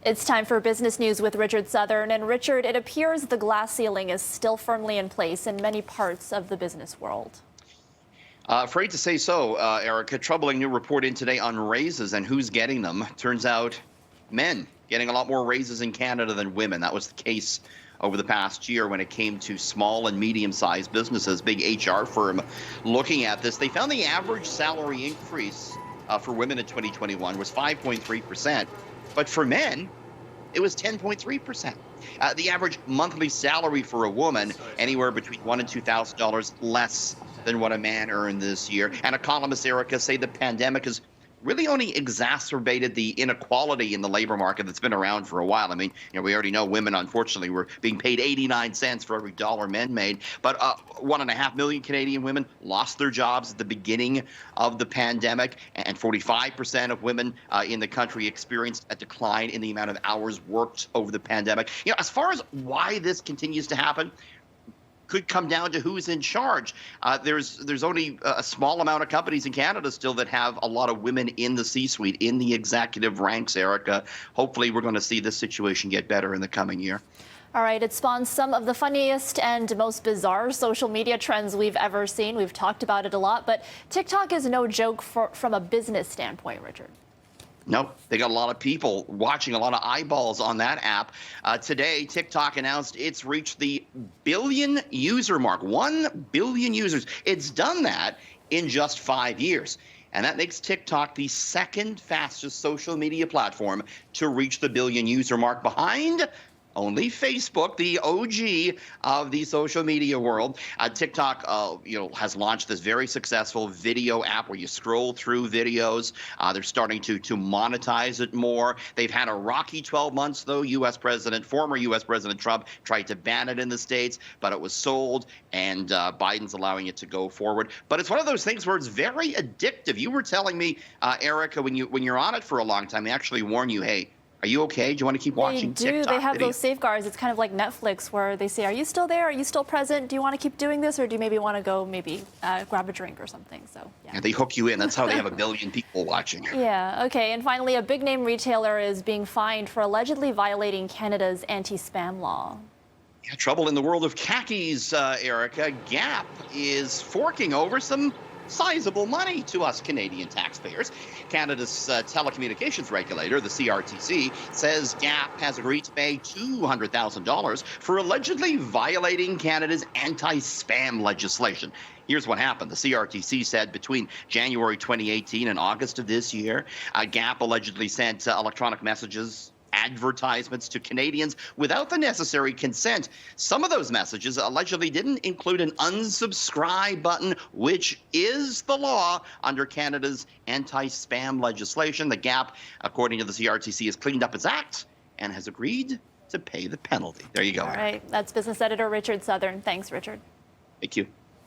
It's time for business news with Richard Southern. And Richard, it appears the glass ceiling is still firmly in place in many parts of the business world. Afraid to say so, Erica. Troubling new report in today on raises and who's getting them. Turns out men getting a lot more raises in Canada than women. That was the case over the past year when it came to small and medium-sized businesses. Big HR firm looking at this, they found the average salary increase for women in 2021 was 5.3%. But for men, it was 10.3%. The average monthly salary for a woman, anywhere between $1,000 and $2,000 less than what a man earned this year. And economists, Erica, say the pandemic has really only exacerbated the inequality in the labor market that's been around for a while. I mean, we already know women, unfortunately, were being paid 89 cents for every dollar men made. But 1.5 million Canadian women lost their jobs at the beginning of the pandemic, and 45% of women in the country experienced a decline in the amount of hours worked over the pandemic. As far as why this continues to happen, could come down to who's in charge. There's only a small amount of companies in Canada still that have a lot of women in the C-suite, in the executive ranks, Erica. Hopefully we're going to see this situation get better in the coming year. All right, it spawned some of the funniest and most bizarre social media trends we've ever seen. We've talked about it a lot, but TikTok is no joke from a business standpoint, Richard. Nope, they got a lot of people watching, a lot of eyeballs on that app. Today, TikTok announced it's reached the billion user mark, 1 billion users. It's done that in just 5 years. And that makes TikTok the second fastest social media platform to reach the billion user mark, behind only Facebook, the OG of the social media world. TikTok, has launched this very successful video app where you scroll through videos. They're starting to monetize it more. They've had a rocky 12 months, though. Former U.S. President Trump tried to ban it in the States, but it was sold, and Biden's allowing it to go forward. But it's one of those things where it's very addictive. You were telling me, Erica, when you're on it for a long time, they actually warn you, hey, are you okay? Do you want to keep watching TikTok? They have those safeguards. It's kind of like Netflix, where they say, are you still there? Are you still present? Do you want to keep doing this? Or do you maybe want to go grab a drink or something? So, yeah. And they hook you in. That's how they have a billion people watching. Yeah, okay. And finally, a big name retailer is being fined for allegedly violating Canada's anti-spam law. Yeah, trouble in the world of khakis, Erica. Gap is forking over some sizable money to us Canadian taxpayers. Canada's telecommunications regulator, the CRTC, says Gap has agreed to pay $200,000 for allegedly violating Canada's anti-spam legislation. Here's what happened. The CRTC said between January 2018 and August of this year, Gap allegedly sent electronic advertisements to Canadians without the necessary consent. Some of those messages allegedly didn't include an unsubscribe button, which is the law under Canada's anti-spam legislation. The Gap, according to the CRTC, has cleaned up its act and has agreed to pay the penalty. There you go. All right. That's business editor Richard Southern. Thanks, Richard. Thank you.